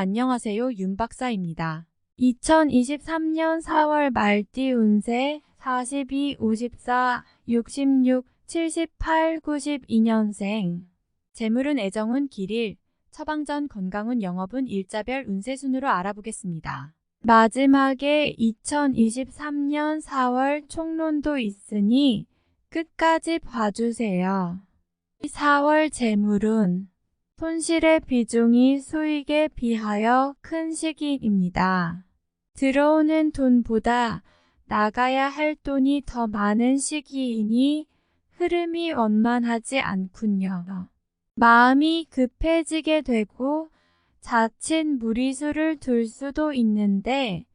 안녕하세요. 윤 박사입니다. 2023년 4월 말띠 운세 42, 54, 66, 78, 92년생. 재물운 애정운 길일, 처방전 건강운 영업운 일자별 운세 순으로 알아보겠습니다. 마지막에 2023년 4월 총론도 있으니 끝까지 봐주세요. 4월 재물운 손실의 비중이 수익에 비하여 큰 시기입니다. 들어오는 돈보다 나가야 할 돈이 더 많은 시기이니 흐름이 원만하지 않군요. 마음이 급해지게 되고 자칫 무리수를 둘 수도 있는데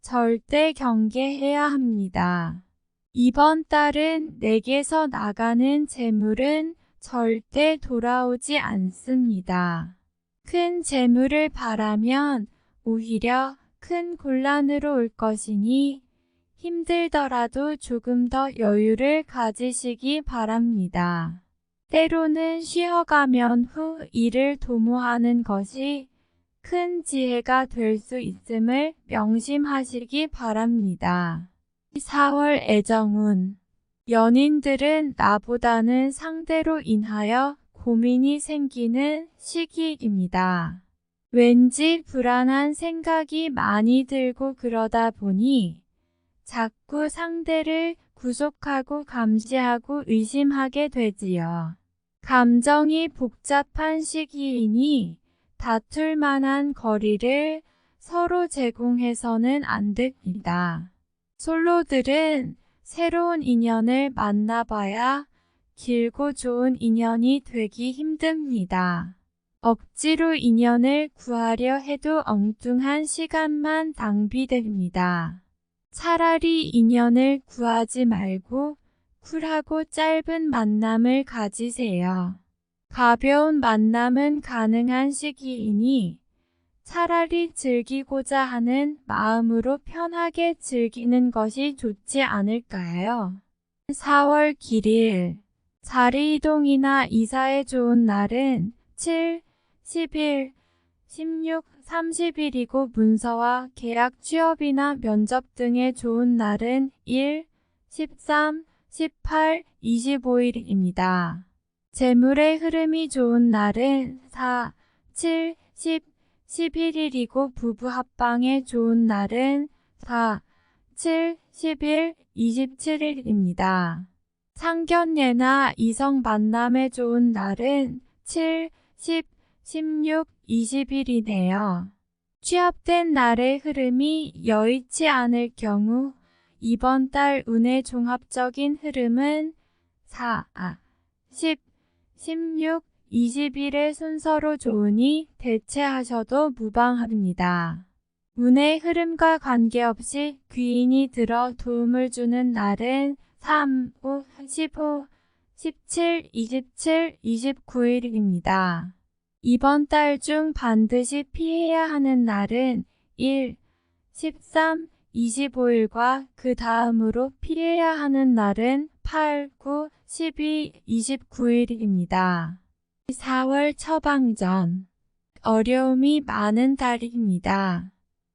절대 경계해야 합니다. 이번 달은 내게서 나가는 재물은 절대 돌아오지 않습니다. 큰 재물을 바라면 오히려 큰 곤란으로 올 것이니 힘들더라도 조금 더 여유를 가지시기 바랍니다. 때로는 쉬어가면 후 일을 도모하는 것이 큰 지혜가 될 수 있음을 명심하시기 바랍니다. 4월 애정운 연인들은 나보다는 상대로 인하여 고민이 생기는 시기입니다. 왠지 불안한 생각이 많이 들고 그러다 보니 자꾸 상대를 구속하고 감시하고 의심하게 되지요. 감정이 복잡한 시기이니 다툴 만한 거리를 서로 제공해서는 안 됩니다. 솔로들은 새로운 인연을 만나봐야 길고 좋은 인연이 되기 힘듭니다. 억지로 인연을 구하려 해도 엉뚱한 시간만 낭비됩니다. 차라리 인연을 구하지 말고 쿨하고 짧은 만남을 가지세요. 가벼운 만남은 가능한 시기이니 차라리 즐기고자 하는 마음으로 편하게 즐기는 것이 좋지 않을까요? 4월 길일 자리 이동이나 이사에 좋은 날은 7, 11, 16, 30일이고 문서와 계약 취업이나 면접 등에 좋은 날은 1, 13, 18, 25일입니다. 재물의 흐름이 좋은 날은 4, 7, 10, 11일이고 부부 합방에 좋은 날은 4, 7, 11, 27일입니다. 상견례나 이성 만남에 좋은 날은 7, 10, 16, 20일이네요. 취업된 날의 흐름이 여의치 않을 경우 이번 달 운의 종합적인 흐름은 4, 10, 16, 20일의 순서로 좋으니 대체하셔도 무방합니다. 운의 흐름과 관계없이 귀인이 들어 도움을 주는 날은 3, 5, 15, 17, 27, 29일입니다. 이번 달 중 반드시 피해야 하는 날은 1, 13, 25일과 그 다음으로 피해야 하는 날은 8, 9, 12, 29일입니다. 4월 처방전 어려움이 많은 달입니다.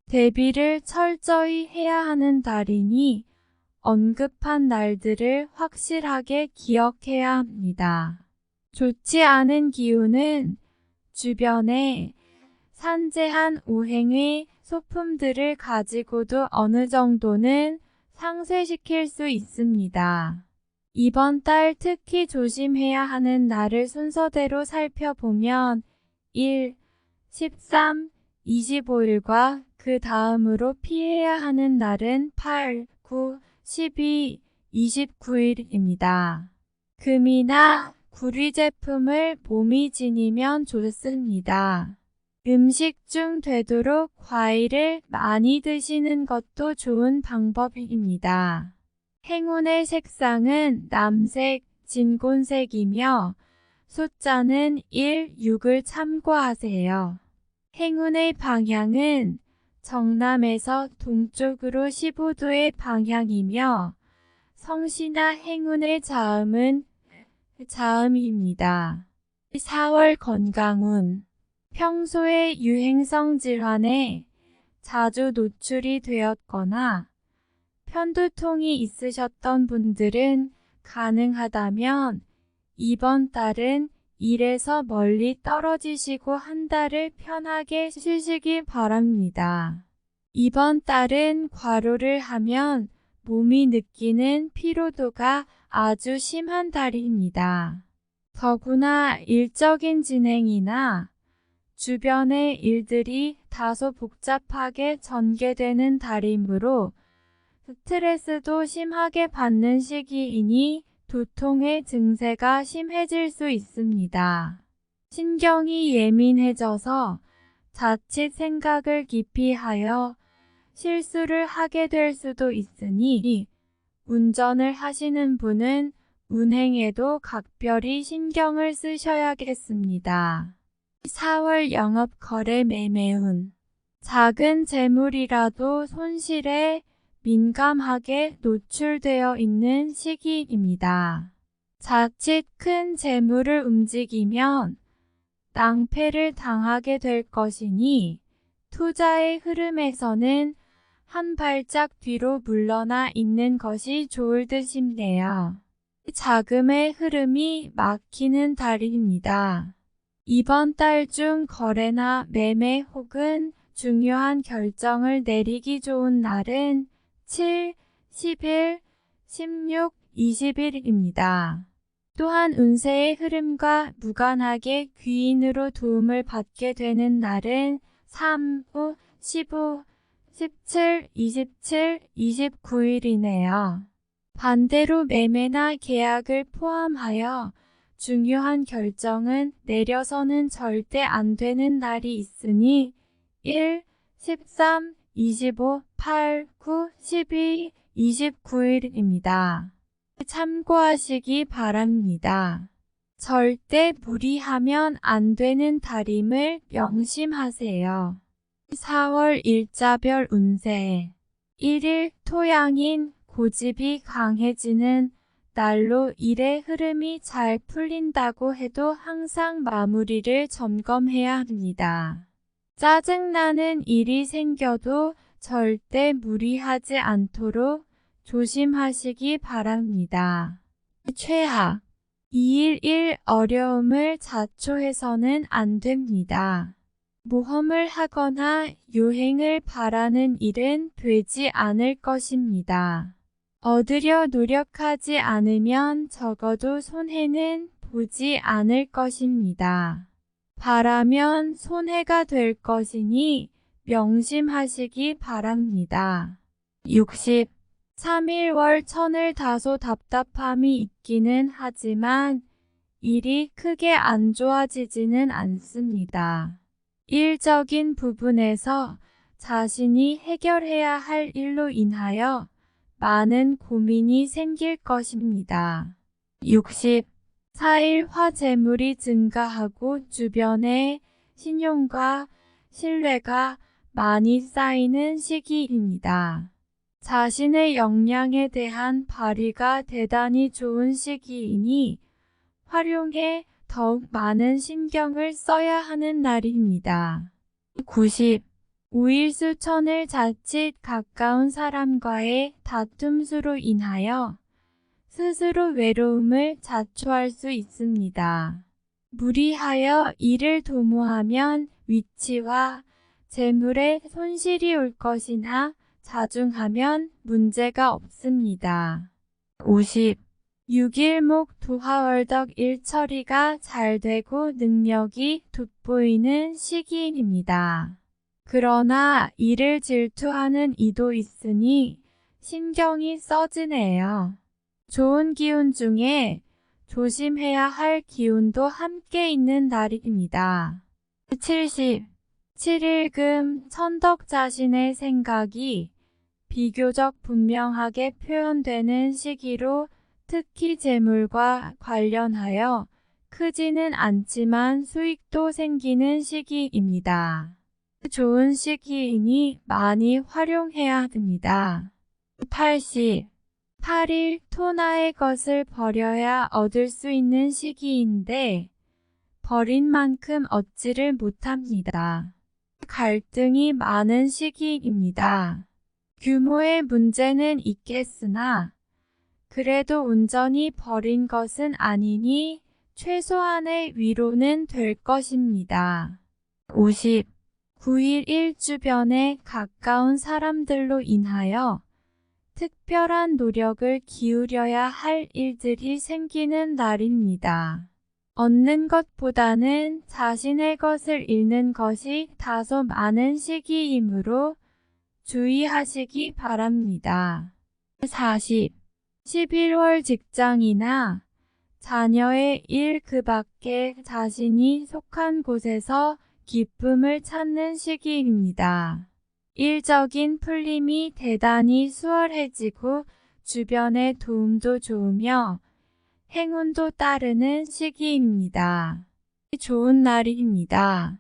대비를 철저히 해야 하는 달이니 언급한 날들을 확실하게 기억해야 합니다. 좋지 않은 기운은 주변에 산재한 오행의 소품들을 가지고도 어느 정도는 상쇄시킬 수 있습니다. 이번 달 특히 조심해야 하는 날을 순서대로 살펴보면 1, 13, 25일과 그 다음으로 피해야 하는 날은 8, 9, 12, 29일입니다. 금이나 구리 제품을 몸이 지니면 좋습니다. 음식 중 되도록 과일을 많이 드시는 것도 좋은 방법입니다. 행운의 색상은 남색, 진곤색이며 숫자는 1, 6을 참고하세요. 행운의 방향은 정남에서 동쪽으로 15도의 방향이며 성씨나 행운의 자음은 자음입니다. 4월 건강운 평소에 유행성 질환에 자주 노출이 되었거나 편두통이 있으셨던 분들은 가능하다면 이번 달은 일에서 멀리 떨어지시고 한 달을 편하게 쉬시기 바랍니다. 이번 달은 과로를 하면 몸이 느끼는 피로도가 아주 심한 달입니다. 더구나 일적인 진행이나 주변의 일들이 다소 복잡하게 전개되는 달이므로 스트레스도 심하게 받는 시기이니 두통의 증세가 심해질 수 있습니다. 신경이 예민해져서 자칫 생각을 깊이 하여 실수를 하게 될 수도 있으니 운전을 하시는 분은 운행에도 각별히 신경을 쓰셔야겠습니다. 4월 영업거래 매매운. 작은 재물이라도 손실에 민감하게 노출되어 있는 시기입니다. 자칫 큰 재물을 움직이면 낭패를 당하게 될 것이니 투자의 흐름에서는 한 발짝 뒤로 물러나 있는 것이 좋을 듯 싶네요. 자금의 흐름이 막히는 달입니다. 이번 달 중 거래나 매매 혹은 중요한 결정을 내리기 좋은 날은 7, 11, 16, 20일입니다. 또한 운세의 흐름과 무관하게 귀인으로 도움을 받게 되는 날은 3, 5, 15, 17, 27, 29일이네요. 반대로 매매나 계약을 포함하여 중요한 결정은 내려서는 절대 안 되는 날이 있으니 1, 13, 25, 8, 9, 12, 29일입니다. 참고하시기 바랍니다. 절대 무리하면 안 되는 달임을 명심하세요. 4월 일자별 운세. 1일 토양인 고집이 강해지는 날로 일의 흐름이 잘 풀린다고 해도 항상 마무리를 점검해야 합니다. 짜증나는 일이 생겨도 절대 무리하지 않도록 조심하시기 바랍니다. 최하 2일 어려움을 자초해서는 안 됩니다. 모험을 하거나 유행을 바라는 일은 되지 않을 것입니다. 얻으려 노력하지 않으면 적어도 손해는 보지 않을 것입니다. 바라면 손해가 될 것이니 명심하시기 바랍니다. 63일 천을 다소 답답함이 있기는 하지만 일이 크게 안 좋아지지는 않습니다. 일적인 부분에서 자신이 해결해야 할 일로 인하여 많은 고민이 생길 것입니다. 64일 화재물이 증가하고 주변에 신용과 신뢰가 많이 쌓이는 시기입니다. 자신의 역량에 대한 발휘가 대단히 좋은 시기이니 활용해 더욱 많은 신경을 써야 하는 날입니다. 95일 천을 자칫 가까운 사람과의 다툼수로 인하여 스스로 외로움을 자초할 수 있습니다. 무리하여 일을 도모하면 위치와 재물에 손실이 올 것이나 자중하면 문제가 없습니다. 56일목 도화월덕 일처리가 잘 되고 능력이 돋보이는 시기입니다. 그러나 일을 질투하는 이도 있으니 신경이 써지네요. 좋은 기운 중에 조심해야 할 기운도 함께 있는 날입니다. 77일금 천덕 자신의 생각이 비교적 분명하게 표현되는 시기로 특히 재물과 관련하여 크지는 않지만 수익도 생기는 시기입니다. 좋은 시기이니 많이 활용해야 합니다. 88일 토나의 것을 버려야 얻을 수 있는 시기인데 버린 만큼 얻지를 못합니다. 갈등이 많은 시기입니다. 규모의 문제는 있겠으나 그래도 온전히 버린 것은 아니니 최소한의 위로는 될 것입니다. 59일 1주변에 가까운 사람들로 인하여 특별한 노력을 기울여야 할 일들이 생기는 날입니다. 얻는 것보다는 자신의 것을 잃는 것이 다소 많은 시기이므로 주의하시기 바랍니다. 11월 직장이나 자녀의 일 그 밖에 자신이 속한 곳에서 기쁨을 찾는 시기입니다. 일적인 풀림이 대단히 수월해지고 주변의 도움도 좋으며 행운도 따르는 시기입니다. 좋은 날입니다.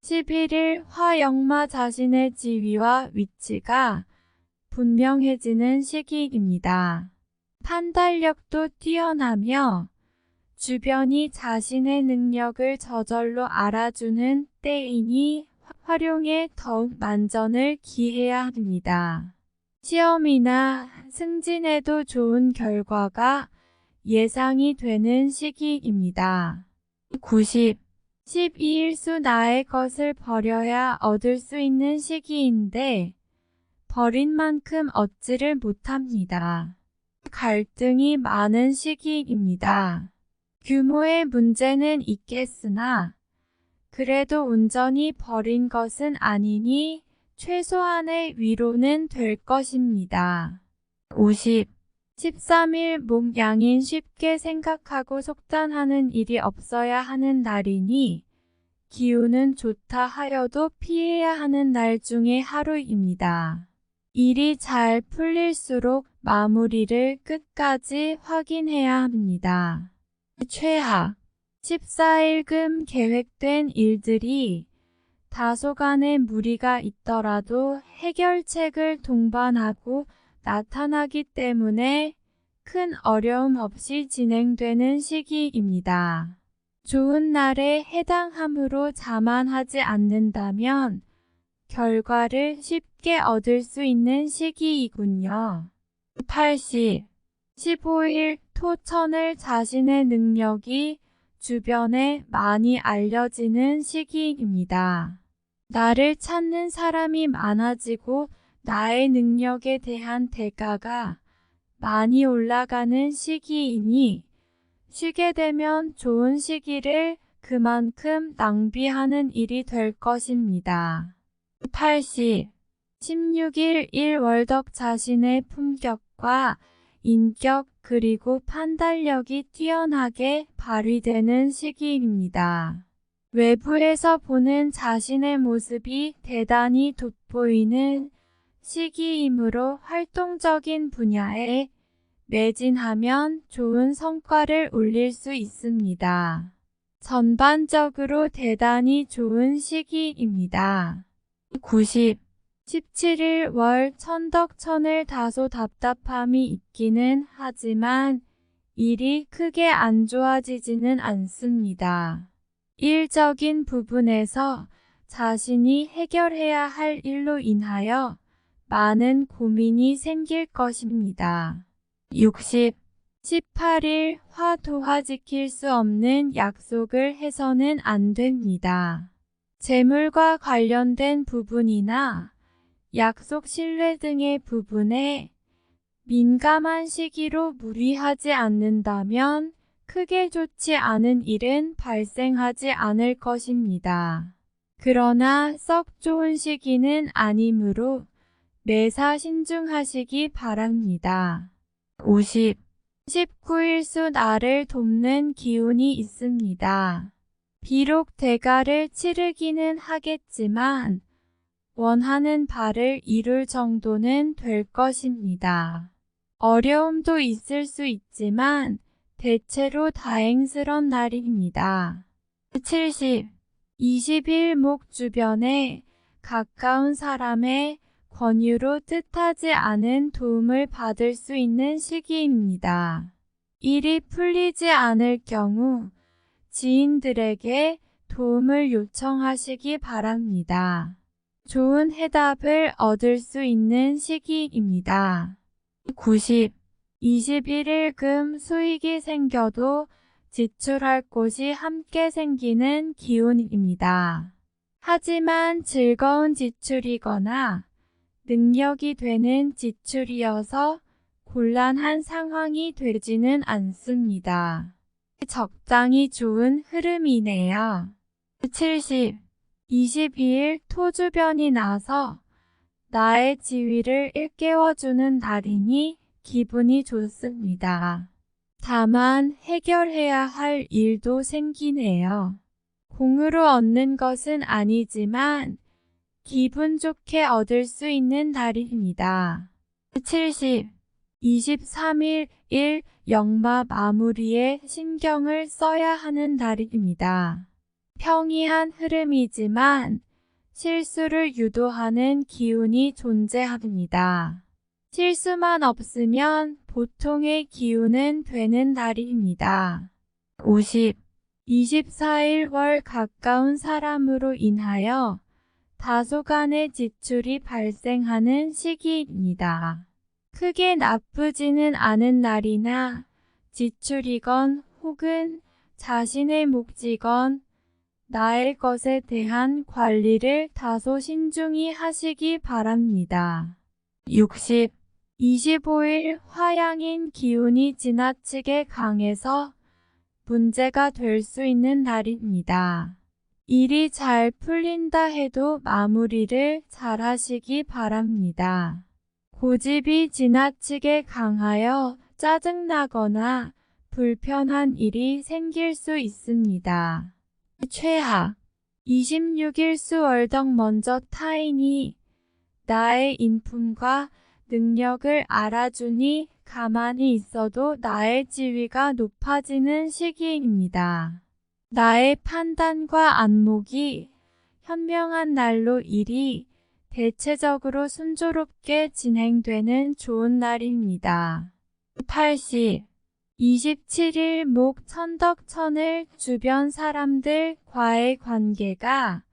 11일 화역마 자신의 지위와 위치가 분명해지는 시기입니다. 판단력도 뛰어나며 주변이 자신의 능력을 저절로 알아주는 때이니 활용에 더욱 만전을 기해야 합니다. 시험이나 승진에도 좋은 결과가 예상이 되는 시기입니다. 12일수 나의 것을 버려야 얻을 수 있는 시기인데 버린 만큼 얻지를 못합니다. 갈등이 많은 시기입니다. 규모의 문제는 있겠으나 그래도 온전히 버린 것은 아니니 최소한의 위로는 될 것입니다. 13일 목양인 쉽게 생각하고 속단하는 일이 없어야 하는 날이니 기운은 좋다 하여도 피해야 하는 날 중에 하루입니다. 일이 잘 풀릴수록 마무리를 끝까지 확인해야 합니다. 최하 14일금 계획된 일들이 다소간의 무리가 있더라도 해결책을 동반하고 나타나기 때문에 큰 어려움 없이 진행되는 시기입니다. 좋은 날에 해당함으로 자만하지 않는다면 결과를 쉽게 얻을 수 있는 시기이군요. 15일 토천을 자신의 능력이 주변에 많이 알려지는 시기입니다. 나를 찾는 사람이 많아지고 나의 능력에 대한 대가가 많이 올라가는 시기이니 쉬게 되면 좋은 시기를 그만큼 낭비하는 일이 될 것입니다. 16일 1월덕 자신의 품격과 인격 그리고 판단력이 뛰어나게 발휘되는 시기입니다. 외부에서 보는 자신의 모습이 대단히 돋보이는 시기이므로 활동적인 분야에 매진하면 좋은 성과를 올릴 수 있습니다. 전반적으로 대단히 좋은 시기입니다. 17일 월 천덕천을 다소 답답함이 있기는 하지만 일이 크게 안 좋아지지는 않습니다. 일적인 부분에서 자신이 해결해야 할 일로 인하여 많은 고민이 생길 것입니다. 18일 화도화 지킬 수 없는 약속을 해서는 안 됩니다. 재물과 관련된 부분이나 약속 신뢰 등의 부분에 민감한 시기로 무리하지 않는다면 크게 좋지 않은 일은 발생하지 않을 것입니다. 그러나 썩 좋은 시기는 아니므로 매사 신중하시기 바랍니다. 19일수 나를 돕는 기운이 있습니다. 비록 대가를 치르기는 하겠지만 원하는 바를 이룰 정도는 될 것입니다. 어려움도 있을 수 있지만 대체로 다행스런 날입니다. 20일 목 주변에 가까운 사람의 권유로 뜻하지 않은 도움을 받을 수 있는 시기입니다. 일이 풀리지 않을 경우 지인들에게 도움을 요청하시기 바랍니다. 좋은 해답을 얻을 수 있는 시기입니다. 90. 21일금 수익이 생겨도 지출할 곳이 함께 생기는 기운입니다. 하지만 즐거운 지출이거나 능력이 되는 지출이어서 곤란한 상황이 되지는 않습니다. 적당히 좋은 흐름이네요. 70. 22일 토주변이 나서 나의 지위를 일깨워주는 날이니 기분이 좋습니다. 다만 해결해야 할 일도 생기네요. 공으로 얻는 것은 아니지만 기분 좋게 얻을 수 있는 날입니다. 70. 23일 영마 마무리에 신경을 써야 하는 날입니다. 평이한 흐름이지만 실수를 유도하는 기운이 존재합니다. 실수만 없으면 보통의 기운은 되는 날입니다. 50. 24일 월 가까운 사람으로 인하여 다소간의 지출이 발생하는 시기입니다. 크게 나쁘지는 않은 날이나 지출이건 혹은 자신의 몫이건 나의 것에 대한 관리를 다소 신중히 하시기 바랍니다. 60. 25일 화양인 기운이 지나치게 강해서 문제가 될 수 있는 날입니다. 일이 잘 풀린다 해도 마무리를 잘 하시기 바랍니다. 고집이 지나치게 강하여 짜증나거나 불편한 일이 생길 수 있습니다. 최하. 26일 수월덕 먼저 타인이 나의 인품과 능력을 알아주니 가만히 있어도 나의 지위가 높아지는 시기입니다. 나의 판단과 안목이 현명한 날로 일이 대체적으로 순조롭게 진행되는 좋은 날입니다. 80. 27일 목 천덕천을 주변 사람들과의 관계가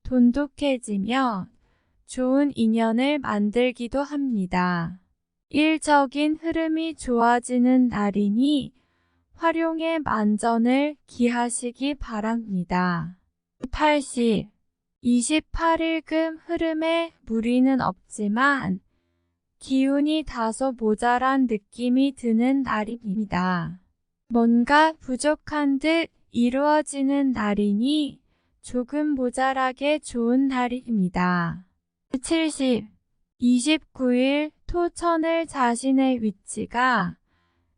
돈독해지며 좋은 인연을 만들기도 합니다. 일적인 흐름이 좋아지는 날이니 활용의 만전을 기하시기 바랍니다. 80. 28일금 흐름에 무리는 없지만 기운이 다소 모자란 느낌이 드는 날입니다. 뭔가 부족한 듯 이루어지는 날이니 조금 모자라게 좋은 날입니다. 70. 29일 토천을 자신의 위치가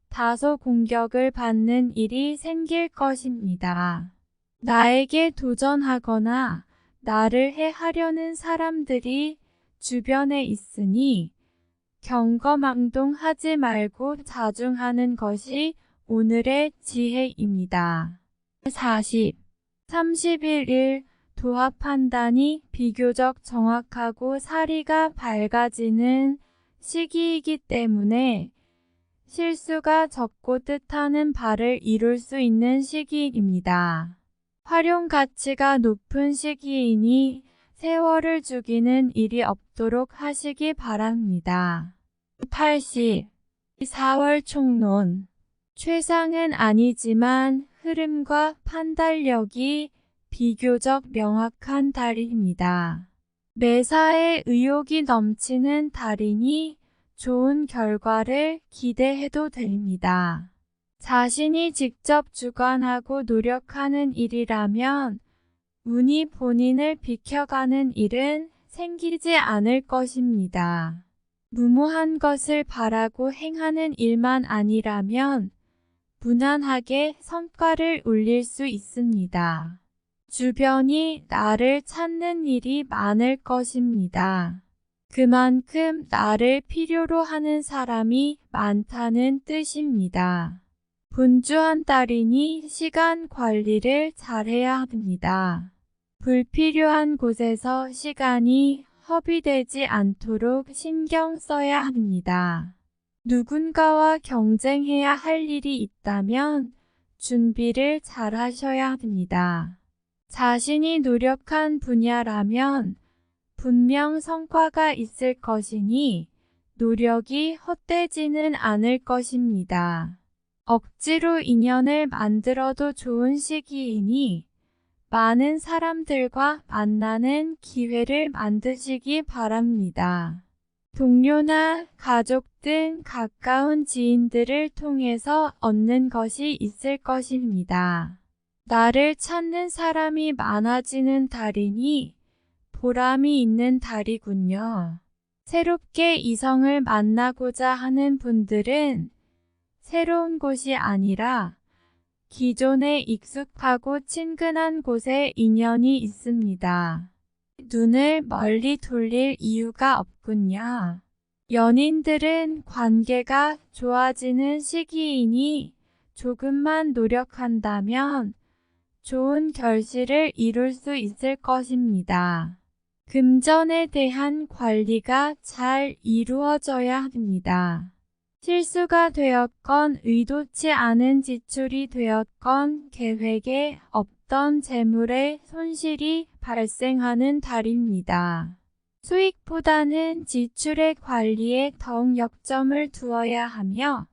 다소 공격을 받는 일이 생길 것입니다. 나에게 도전하거나 나를 해하려는 사람들이 주변에 있으니 경거망동하지 말고 자중하는 것이 오늘의 지혜입니다. 40. 31일 도화 판단이 비교적 정확하고 사리가 밝아지는 시기이기 때문에 실수가 적고 뜻하는 바를 이룰 수 있는 시기입니다. 활용 가치가 높은 시기이니 세월을 죽이는 일이 없도록 하시기 바랍니다. 80. 4월 총론. 최상은 아니지만 흐름과 판단력이 비교적 명확한 달입니다. 매사에 의욕이 넘치는 달이니 좋은 결과를 기대해도 됩니다. 자신이 직접 주관하고 노력하는 일이라면 운이 본인을 비켜가는 일은 생기지 않을 것입니다. 무모한 것을 바라고 행하는 일만 아니라면 무난하게 성과를 올릴 수 있습니다. 주변이 나를 찾는 일이 많을 것입니다. 그만큼 나를 필요로 하는 사람이 많다는 뜻입니다. 분주한 달이니 시간 관리를 잘해야 합니다. 불필요한 곳에서 시간이 허비되지 않도록 신경 써야 합니다. 누군가와 경쟁해야 할 일이 있다면 준비를 잘 하셔야 합니다. 자신이 노력한 분야라면 분명 성과가 있을 것이니 노력이 헛되지는 않을 것입니다. 억지로 인연을 만들어도 좋은 시기이니 많은 사람들과 만나는 기회를 만드시기 바랍니다. 동료나 가족 등 가까운 지인들을 통해서 얻는 것이 있을 것입니다. 나를 찾는 사람이 많아지는 달이니 보람이 있는 달이군요. 새롭게 이성을 만나고자 하는 분들은 새로운 곳이 아니라 기존에 익숙하고 친근한 곳에 인연이 있습니다. 눈을 멀리 돌릴 이유가 없군요. 연인들은 관계가 좋아지는 시기이니 조금만 노력한다면 좋은 결실을 이룰 수 있을 것입니다. 금전에 대한 관리가 잘 이루어져야 합니다. 실수가 되었건 의도치 않은 지출이 되었건 계획에 없던 재물의 손실이 발생하는 달입니다. 수익보다는 지출의 관리에 더욱 역점을 두어야 하며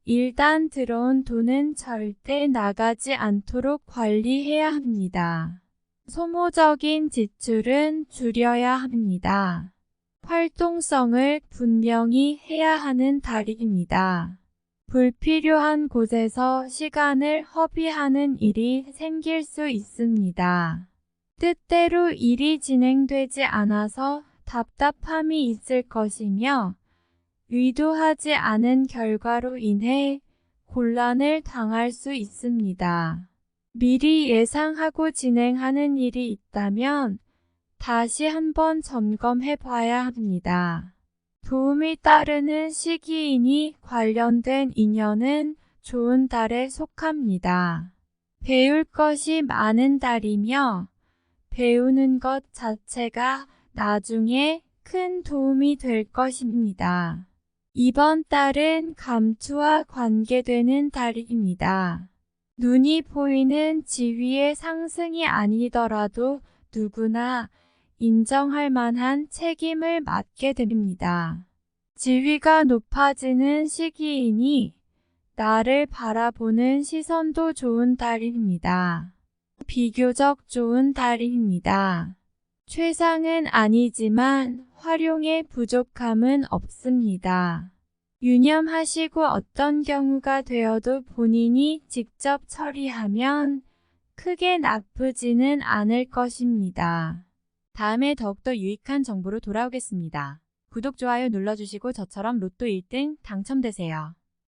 일단 들어온 돈은 절대 나가지 않도록 관리해야 합니다. 소모적인 지출은 줄여야 합니다. 활동성을 분명히 해야 하는 달입니다. 불필요한 곳에서 시간을 허비하는 일이 생길 수 있습니다. 뜻대로 일이 진행되지 않아서 답답함이 있을 것이며 의도하지 않은 결과로 인해 곤란을 당할 수 있습니다. 미리 예상하고 진행하는 일이 있다면 다시 한번 점검해 봐야 합니다. 도움이 따르는 시기이니 관련된 인연은 좋은 달에 속합니다. 배울 것이 많은 달이며 배우는 것 자체가 나중에 큰 도움이 될 것입니다. 이번 달은 감투와 관계되는 달입니다. 눈이 보이는 지위의 상승이 아니더라도 누구나 인정할 만한 책임을 맡게 됩니다. 지위가 높아지는 시기이니 나를 바라보는 시선도 좋은 달입니다. 비교적 좋은 달입니다. 최상은 아니지만 활용에 부족함은 없습니다. 유념하시고 어떤 경우가 되어도 본인이 직접 처리하면 크게 나쁘지는 않을 것입니다. 다음에 더욱더 유익한 정보로 돌아오겠습니다. 구독, 좋아요 눌러주시고 저처럼 로또 1등 당첨되세요.